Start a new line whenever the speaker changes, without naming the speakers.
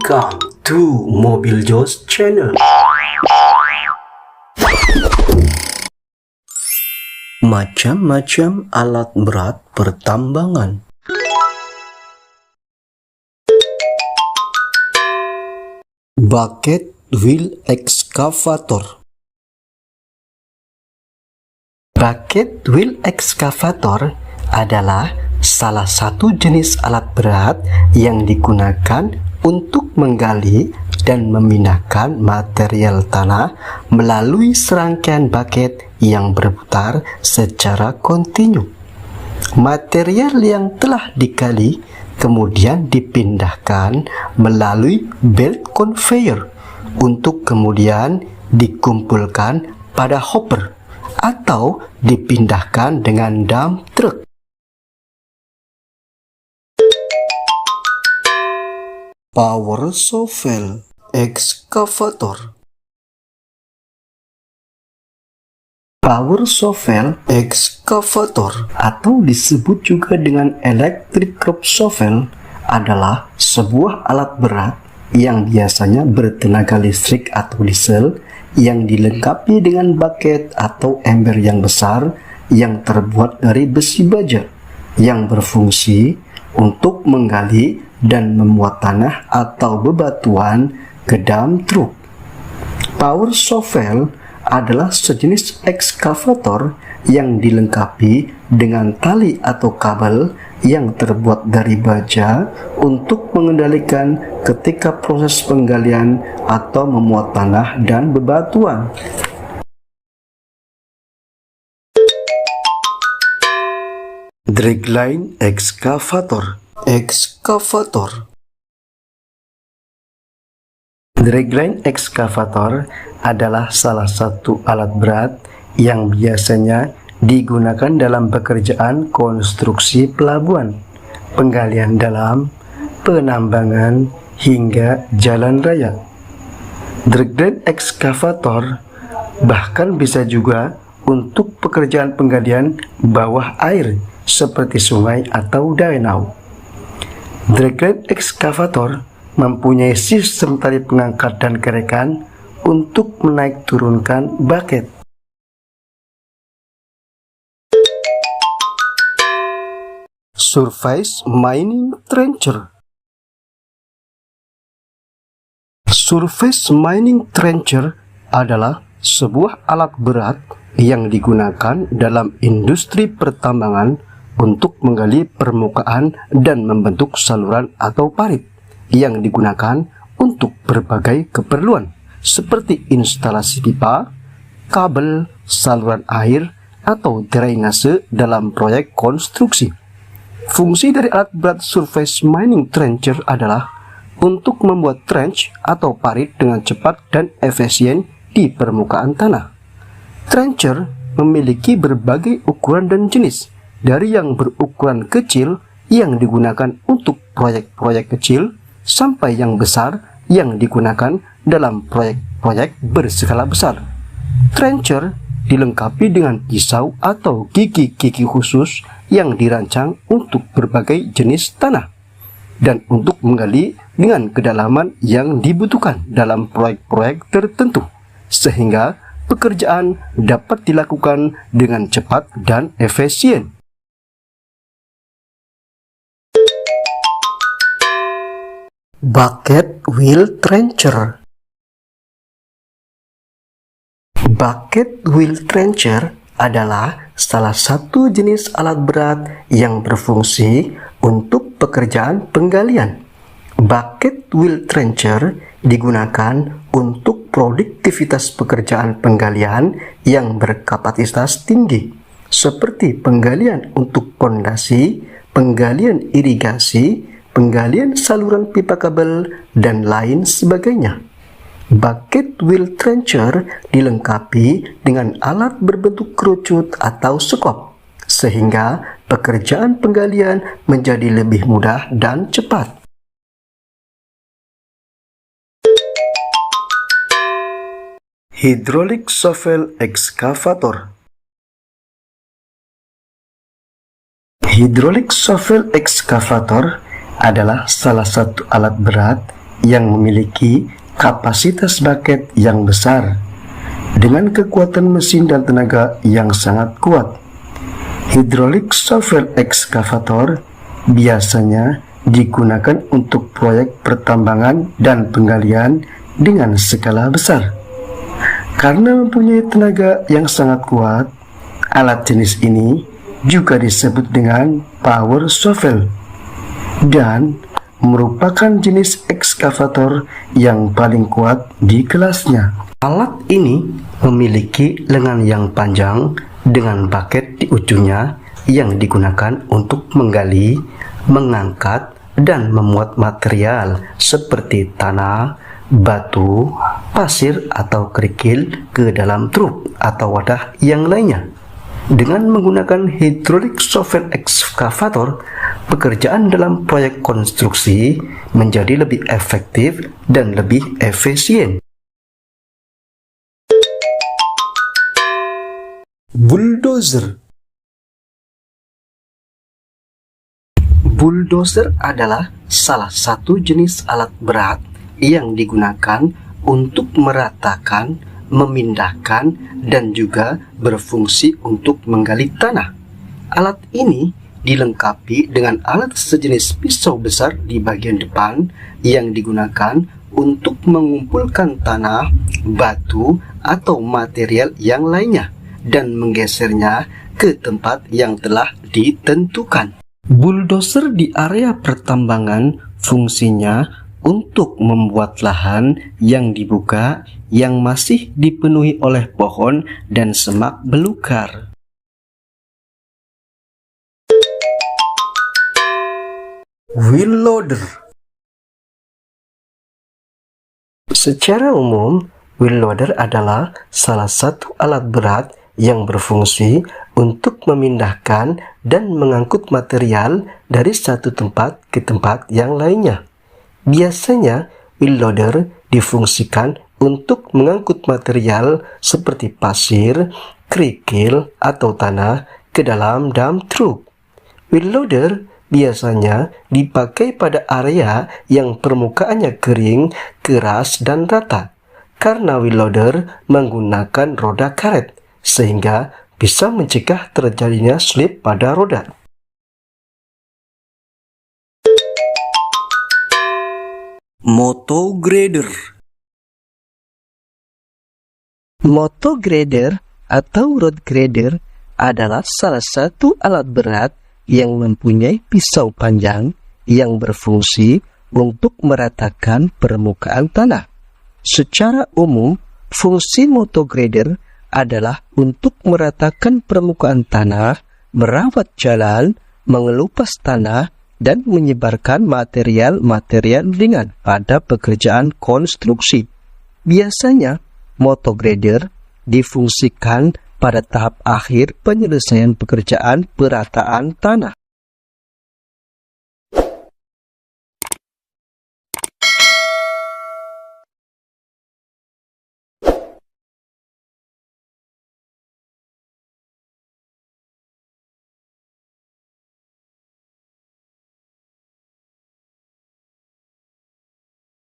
Welcome to Mobil Jos Channel. Macam-macam alat berat pertambangan. Bucket wheel excavator. Bucket wheel excavator adalah salah satu jenis alat berat yang digunakan untuk menggali dan memindahkan material tanah melalui serangkaian bucket yang berputar secara kontinu. Material yang telah digali kemudian dipindahkan melalui belt conveyor untuk kemudian dikumpulkan pada hopper atau dipindahkan dengan dump truck. Power shovel excavator. Power shovel excavator atau disebut juga dengan electric crop shovel adalah sebuah alat berat yang biasanya bertenaga listrik atau diesel yang dilengkapi dengan bucket atau ember yang besar yang terbuat dari besi baja yang berfungsi untuk menggali dan memuat tanah atau bebatuan ke dump truck. Power shovel adalah sejenis ekskavator yang dilengkapi dengan tali atau kabel yang terbuat dari baja untuk mengendalikan ketika proses penggalian atau memuat tanah dan bebatuan. Dragline excavator. Dragline excavator adalah salah satu alat berat yang biasanya digunakan dalam pekerjaan konstruksi pelabuhan, penggalian dalam, penambangan, hingga jalan raya. Dragline excavator bahkan bisa juga untuk pekerjaan penggalian bawah air seperti sungai atau danau. Dragline excavator mempunyai sistem tali pengangkat dan kerekan untuk menaik turunkan bucket. Surface mining trencher. Surface mining trencher adalah sebuah alat berat yang digunakan dalam industri pertambangan untuk menggali permukaan dan membentuk saluran atau parit yang digunakan untuk berbagai keperluan seperti instalasi pipa, kabel, saluran air, atau drainase dalam proyek konstruksi. Fungsi dari alat berat surface mining trencher adalah untuk membuat trench atau parit dengan cepat dan efisien di permukaan tanah. Trencher memiliki berbagai ukuran dan jenis, dari yang berukuran kecil yang digunakan untuk proyek-proyek kecil sampai yang besar yang digunakan dalam proyek-proyek berskala besar. Trencher dilengkapi dengan pisau atau gigi-gigi khusus yang dirancang untuk berbagai jenis tanah dan untuk menggali dengan kedalaman yang dibutuhkan dalam proyek-proyek tertentu, sehingga pekerjaan dapat dilakukan dengan cepat dan efisien. Bucket wheel trencher. Bucket wheel trencher adalah salah satu jenis alat berat yang berfungsi untuk pekerjaan penggalian. Bucket wheel trencher digunakan untuk produktivitas pekerjaan penggalian yang berkapasitas tinggi, seperti penggalian untuk pondasi, penggalian irigasi, penggalian saluran pipa kabel, dan lain sebagainya. Bucket wheel trencher dilengkapi dengan alat berbentuk kerucut atau skop, sehingga pekerjaan penggalian menjadi lebih mudah dan cepat. Hydraulic shovel excavator. Hydraulic shovel excavator adalah salah satu alat berat yang memiliki kapasitas bucket yang besar dengan kekuatan mesin dan tenaga yang sangat kuat. Hydraulic shovel excavator biasanya digunakan untuk proyek pertambangan dan penggalian dengan skala besar. Karena mempunyai tenaga yang sangat kuat, alat jenis ini juga disebut dengan power shovel dan merupakan jenis ekskavator yang paling kuat di kelasnya. Alat ini memiliki lengan yang panjang dengan bucket di ujungnya yang digunakan untuk menggali, mengangkat, dan memuat material seperti tanah, batu, pasir, atau kerikil ke dalam truk atau wadah yang lainnya. Dengan menggunakan hydraulic shovel excavator, pekerjaan dalam proyek konstruksi menjadi lebih efektif dan lebih efisien. Bulldozer. Bulldozer adalah salah satu jenis alat berat yang digunakan untuk meratakan, memindahkan, dan juga berfungsi untuk menggali tanah. Alat ini dilengkapi dengan alat sejenis pisau besar di bagian depan yang digunakan untuk mengumpulkan tanah, batu, atau material yang lainnya dan menggesernya ke tempat yang telah ditentukan. Bulldozer di area pertambangan fungsinya untuk membuat lahan yang dibuka yang masih dipenuhi oleh pohon dan semak belukar. Wheel loader. Secara umum, wheel loader adalah salah satu alat berat yang berfungsi untuk memindahkan dan mengangkut material dari satu tempat ke tempat yang lainnya. Biasanya, wheel loader difungsikan untuk mengangkut material seperti pasir, kerikil, atau tanah ke dalam dump truck. Wheel loader biasanya dipakai pada area yang permukaannya kering, keras, dan rata. Karena wheel loader menggunakan roda karet, sehingga bisa mencegah terjadinya slip pada roda. Moto grader. Moto grader atau road grader adalah salah satu alat berat yang mempunyai pisau panjang yang berfungsi untuk meratakan permukaan tanah. Secara umum, fungsi moto grader adalah untuk meratakan permukaan tanah, merawat jalan, mengelupas tanah, dan menyebarkan material-material ringan pada pekerjaan konstruksi. Biasanya, moto grader difungsikan pada tahap akhir penyelesaian pekerjaan perataan tanah.